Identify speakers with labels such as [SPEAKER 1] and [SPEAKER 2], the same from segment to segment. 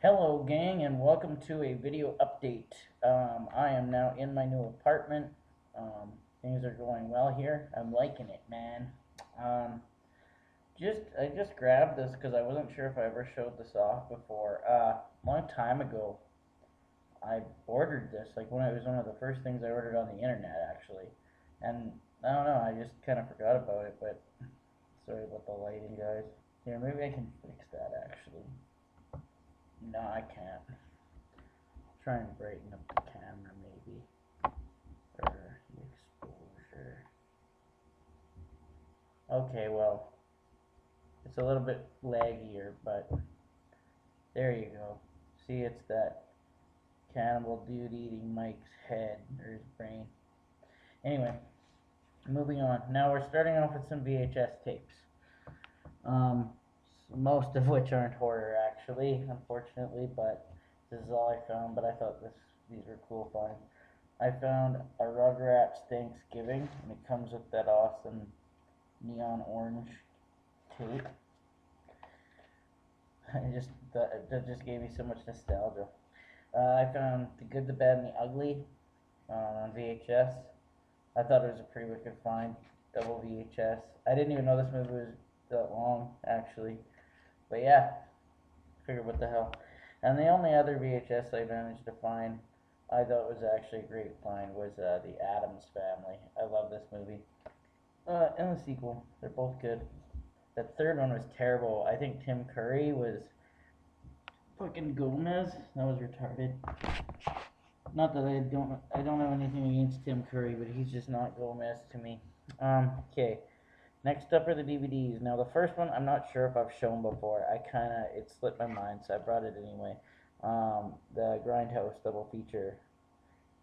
[SPEAKER 1] Hello gang and welcome to a video update. I am now in my new apartment. Things are going well here. I'm liking it, man. Um, I just grabbed this because I wasn't sure if I ever showed this off before. Long time ago, I ordered this. Like when it was one of the first things I ordered on the internet, actually. And I don't know, I just kind of forgot about it. But sorry about the lighting, guys. Here, maybe I can fix that actually. No, I can't. Try and brighten up the camera maybe, or the exposure. Okay, well, it's a little bit laggier, but there you go. See, it's that cannibal dude eating Mike's head, or his brain. Anyway, moving on. Now we're starting off with some VHS tapes. Most of which aren't horror actually, unfortunately, but this is all I found, but I thought these were cool finds. I found a Rugrats Thanksgiving, and it comes with that awesome neon orange tape. That just gave me so much nostalgia. I found The Good, the Bad, and the Ugly on VHS. I thought it was a pretty wicked find, double VHS. I didn't even know this movie was that long, actually. But yeah, figured what the hell. And the only other VHS I managed to find, I thought was actually a great find, was The Addams Family. I love this movie. And the sequel, they're both good. That third one was terrible. I think Tim Curry was fucking Gomez. That was retarded. Not that I don't have anything against Tim Curry, but he's just not Gomez to me. Okay. Next up are the DVDs. Now the first one, I'm not sure if I've shown before. It slipped my mind, so I brought it anyway. The Grindhouse double feature.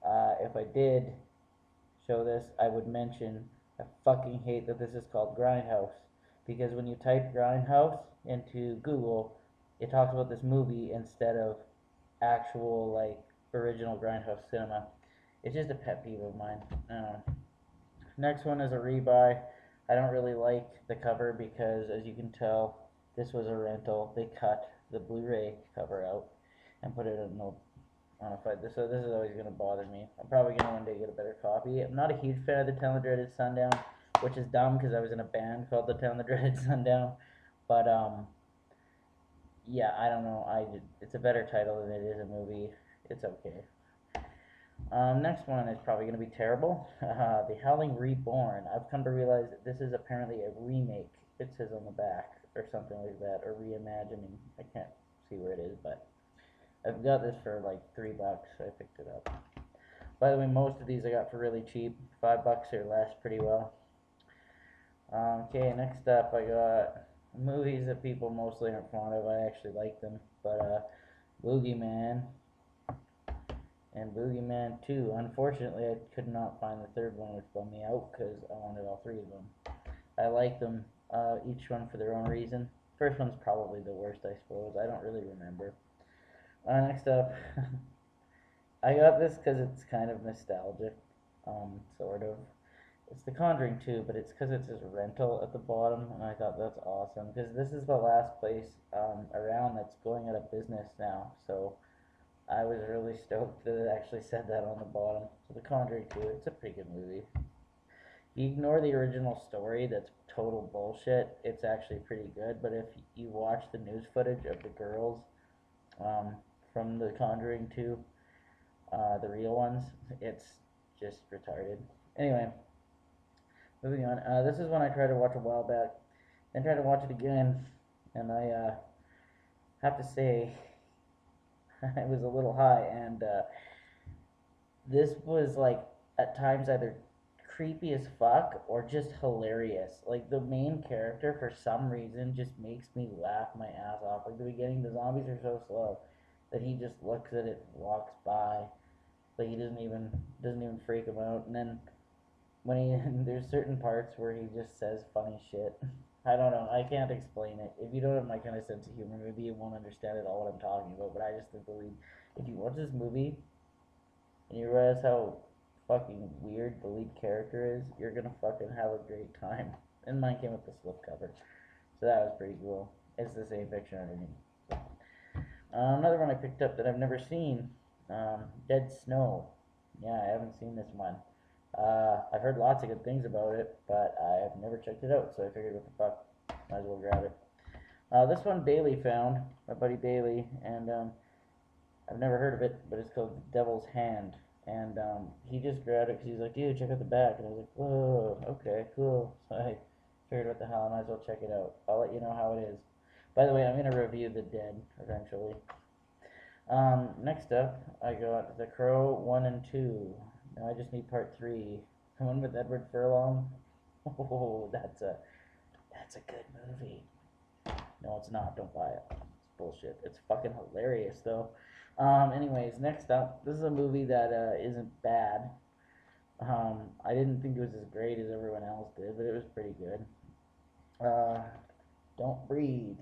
[SPEAKER 1] If I did show this, I would mention I fucking hate that this is called Grindhouse, because when you type Grindhouse into Google, it talks about this movie instead of actual, like, original Grindhouse cinema. It's just a pet peeve of mine. Next one is a rebuy. I don't really like the cover because, as you can tell, this was a rental. They cut the Blu-ray cover out and put it in so this is always going to bother me. I'm probably going to one day get a better copy. I'm not a huge fan of The Town That Dreaded Sundown, which is dumb because I was in a band called The Town That Dreaded Sundown. But, yeah, I don't know. It's a better title than it is a movie. It's okay. Next one is probably going to be terrible. The Howling Reborn. I've come to realize that this is apparently a remake. It says on the back, or something like that, or reimagining. I can't see where it is, but I've got this for like $3. I picked it up. By the way, most of these I got for really cheap, $5 or less, pretty well. Okay, next up I got movies that people mostly aren't fond of. I actually like them, but Boogeyman and Boogeyman 2. Unfortunately, I could not find the third one, which bummed me out because I wanted all three of them. I like them, each one for their own reason. First one's probably the worst, I suppose. I don't really remember. Next up, I got this because it's kind of nostalgic, sort of. It's The Conjuring 2, but it's because it says rental at the bottom, and I thought that's awesome, because this is the last place around that's going out of business now, so I was really stoked that it actually said that on the bottom. So The Conjuring 2, it's a pretty good movie. You ignore the original story, that's total bullshit, it's actually pretty good, but if you watch the news footage of the girls from The Conjuring 2, the real ones, it's just retarded. Anyway, moving on. This is one I tried to watch a while back, then tried to watch it again, and I have to say, I was a little high, and this was, like, at times either creepy as fuck or just hilarious. Like, the main character, for some reason, just makes me laugh my ass off. Like, the beginning, the zombies are so slow that he just looks at it, walks by, like he doesn't even freak him out. And then when there's certain parts where he just says funny shit. I don't know. I can't explain it. If you don't have my kind of sense of humor, maybe you won't understand at all what I'm talking about. But I just believe if you watch this movie and you realize how fucking weird the lead character is, you're gonna fucking have a great time. And mine came with the slipcover, so that was pretty cool. It's the same picture underneath. Another one I picked up that I've never seen, Dead Snow. Yeah, I haven't seen this one. I've heard lots of good things about it, but I have never checked it out, so I figured, what the fuck, might as well grab it. This one Bailey found, my buddy Bailey, and I've never heard of it, but it's called Devil's Hand. And he just grabbed it because he's like, dude, check out the back. And I was like, whoa, okay, cool. So I figured, what the hell, I might as well check it out. I'll let you know how it is. By the way, I'm going to review The Dead eventually. Next up, I got The Crow 1 and 2. Now I just need part 3. The one with Edward Furlong. Oh, that's a good movie. No, it's not. Don't buy it. It's bullshit. It's fucking hilarious, though. Anyways, next up, this is a movie that isn't bad. I didn't think it was as great as everyone else did, but it was pretty good. Don't Breathe.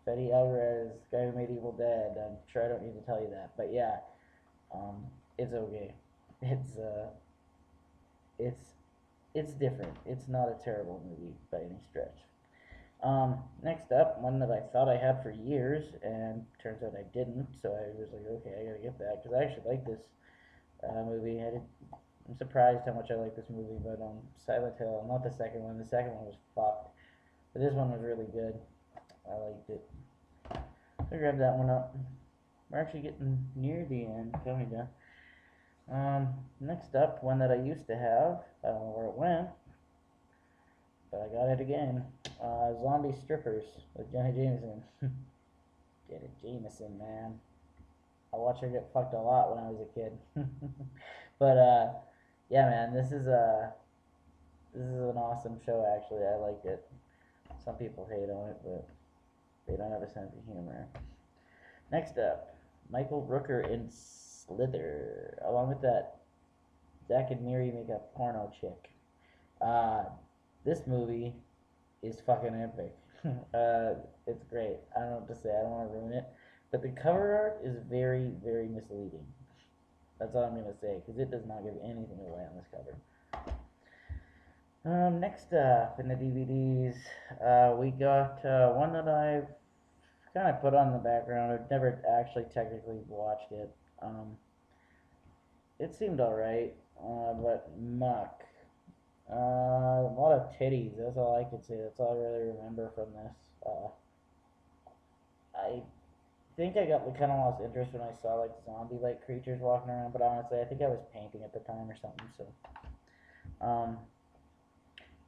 [SPEAKER 1] Fede Alvarez, guy who made Evil Dead. I'm sure I don't need to tell you that, but yeah, it's okay. It's it's different. It's not a terrible movie by any stretch. Next up, one that I thought I had for years, and turns out I didn't, so I was like, okay, I gotta get that, because I actually like this movie. I'm surprised how much I like this movie, but Silent Hill, not the second one. The second one was fucked, but this one was really good. I liked it. So I grabbed that one up. We're actually getting near the end, kinda. Next up, one that I used to have. I don't know where it went, but I got it again. Zombie Strippers with Jenna Jameson. Jenna Jameson, man. I watched her get fucked a lot when I was a kid. But yeah, man, this is an awesome show. Actually, I liked it. Some people hate on it, but they don't have a sense of humor. Next up, Michael Rooker in Slither. Along with that, Zack and Miri make a porno chick. This movie is fucking epic. It's great. I don't know what to say. I don't want to ruin it. But the cover art is very, very misleading. That's all I'm going to say, because it does not give anything away on this cover. Next up in the DVDs, we got one that I've kind of put on the background. I've never actually technically watched it. It seemed alright, but Muck. A lot of titties, that's all I could say. That's all I really remember from this. I think I kind of lost interest when I saw like zombie-like creatures walking around, but honestly, I think I was painting at the time or something. So,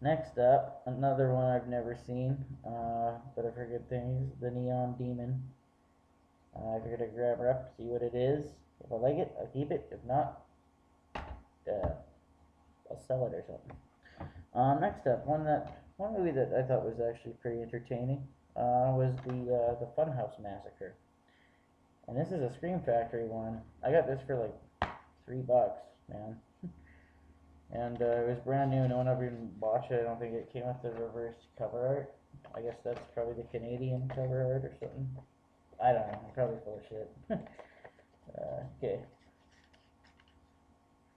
[SPEAKER 1] next up, another one I've never seen, but I've heard good things. The Neon Demon. I figured I'd grab her up, see what it is. If I like it, I'll keep it. If not, I'll sell it or something. Next up, one movie that I thought was actually pretty entertaining was the Funhouse Massacre, and this is a Scream Factory one. I got this for like $3, man, and it was brand new. No one ever even watched it. I don't think it came with the reverse cover art. I guess that's probably the Canadian cover art or something. I don't know. I'm probably full of shit. Okay.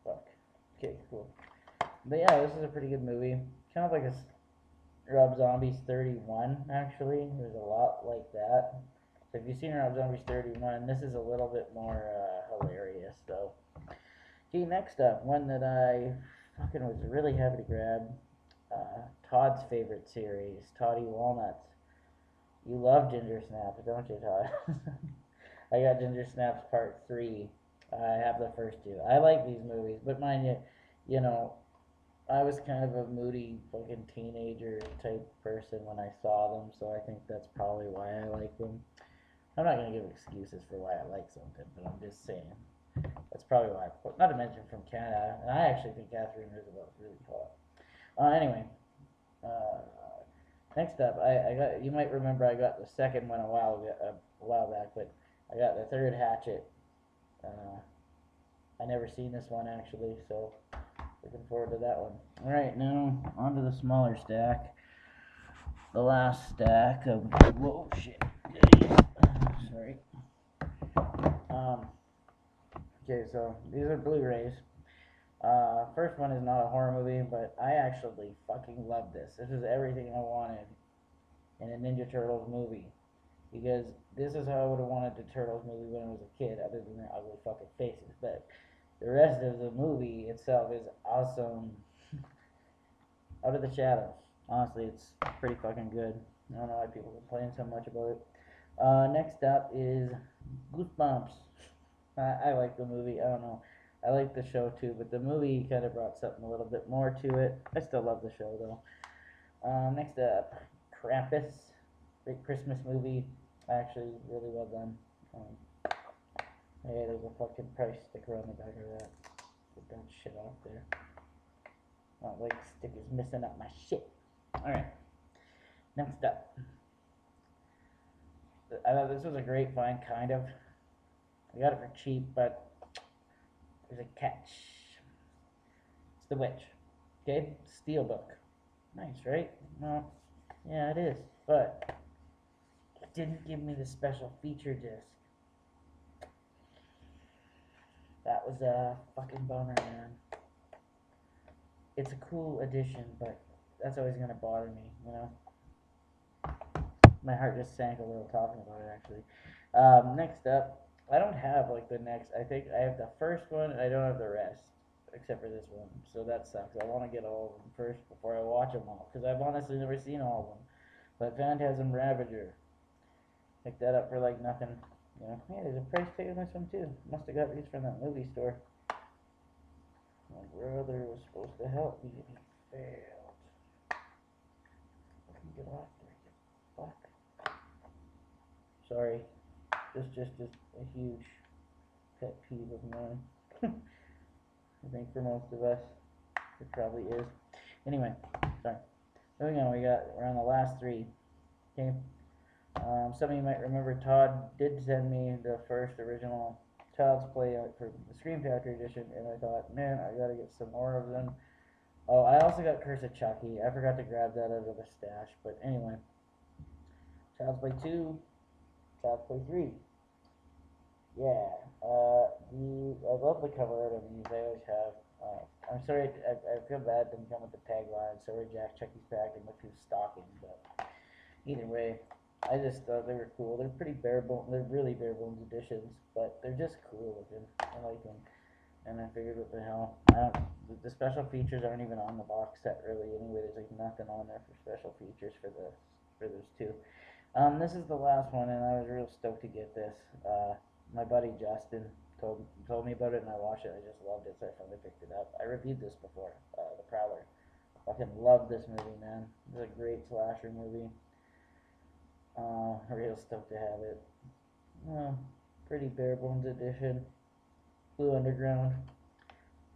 [SPEAKER 1] Fuck. Okay, cool. But yeah, this is a pretty good movie. Kind of like a Rob Zombie's 31, actually. There's a lot like that. So if you've seen Rob Zombie's 31, this is a little bit more hilarious, though. Okay, next up, one that I fucking was really happy to grab. Todd's favorite series, Toddy Walnuts. You love Ginger Snaps, don't you, Todd? I got Ginger Snaps Part 3. I have the first 2. I like these movies, but mind you, you know, I was kind of a moody fucking teenager type person when I saw them, so I think that's probably why I like them. I'm not going to give excuses for why I like something, but I'm just saying. That's probably why. Not to mention from Canada, and I actually think Catherine Roosevelt's really hot. Anyway, next up, I got. You might remember I got the second one a while back, but I got the third Hatchet. I never seen this one actually, so looking forward to that one. Alright, now on to the smaller stack. The last stack of, whoa, shit. Sorry. Okay, so these are Blu-rays. First one is not a horror movie, but I actually fucking love this. This is everything I wanted in a Ninja Turtles movie. because this is how I would have wanted the Turtles movie when I was a kid, other than their ugly fucking faces. But the rest of the movie itself is awesome. Out of the shadows. Honestly, it's pretty fucking good. I don't know why people complain so much about it. Next up is Goosebumps. I like the movie. I don't know. I like the show too, but the movie kind of brought something a little bit more to it. I still love the show though. Next up, Krampus. Great Christmas movie. Actually, really well done. Hey, there's a fucking price sticker on the back of that. Get that shit off there. Not like stickers messing up my shit. Alright. Next up. I thought this was a great find, kind of. I got it for cheap, but there's a catch. It's The Witch. Okay? Steelbook. Nice, right? Well, yeah, it is. But it didn't give me the special feature disc. That was a fucking bummer, man. It's a cool addition, but that's always gonna bother me, you know? My heart just sank a little talking about it, actually. Next up, I don't have, like, the next, I think I have the first one, and I don't have the rest, except for this one, so that sucks. I want to get all of them first before I watch them all, because I've honestly never seen all of them. But Phantasm Ravager, picked that up for, like, nothing, you know? Yeah, there's a price tag on this one, too. Must have got these from that movie store. My brother was supposed to help me, and he failed. Let me get off there, you fuck. Sorry. This just is a huge pet peeve of mine. I think for most of us, it probably is. Anyway, sorry. Moving on, we're on the last three. Okay. Some of you might remember Todd did send me the first original Child's Play for the Scream Factory edition, and I thought, man, I gotta get some more of them. Oh, I also got Curse of Chucky. I forgot to grab that out of the stash, but anyway. Child's Play 2, Child's Play 3. Yeah, I love the cover art of these. I always have. I'm sorry, I feel bad it didn't come with the tagline. Sorry, Jack, Chucky's back, and look who's stalking. But either way, I just thought they were cool. They're pretty bare bones. They're really bare bones editions, but they're just cool looking. I like them. And I figured, what the hell? The special features aren't even on the box set really. Anyway, there's like nothing on there for special features for those two. This is the last one, and I was real stoked to get this. My buddy Justin told me about it, and I watched it. I just loved it, so I finally picked it up. I reviewed this before, The Prowler. Fucking love this movie, man. It's a great slasher movie. Real stoked to have it. Pretty bare bones edition. Blue Underground.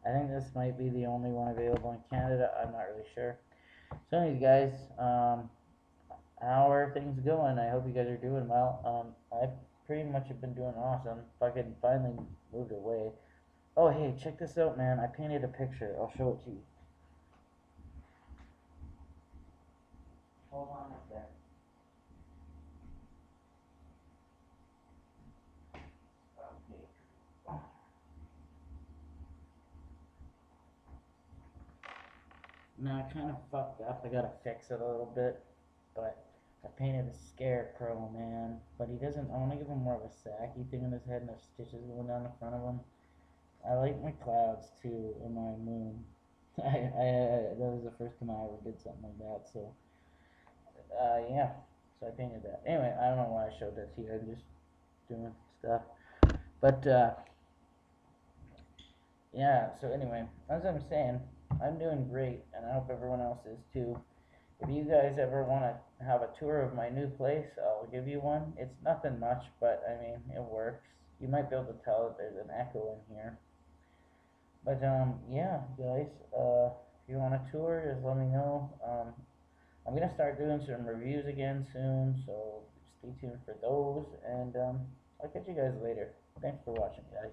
[SPEAKER 1] I think this might be the only one available in Canada. I'm not really sure. So anyways, guys, how are things going? I hope you guys are doing well. I've pretty much have been doing awesome. Fucking finally moved away. Oh, hey, check this out, man. I painted a picture. I'll show it to you. Hold on a sec. Okay. Now, I kind of fucked up. I gotta fix it a little bit. But I painted a scarecrow, man. But he doesn't. I want to give him more of a sacky thing on his head and the stitches going down the front of him. I like my clouds too and my moon. That was the first time I ever did something like that. So, yeah. So I painted that. Anyway, I don't know why I showed this here. I'm just doing stuff. But, yeah. So anyway, as I'm saying, I'm doing great, and I hope everyone else is too. If you guys ever want to have a tour of my new place, I'll give you one. It's nothing much, but I mean, it works. You might be able to tell that there's an echo in here. But, yeah, guys, if you want a tour, just let me know. I'm going to start doing some reviews again soon, so stay tuned for those, and I'll catch you guys later. Thanks for watching, guys.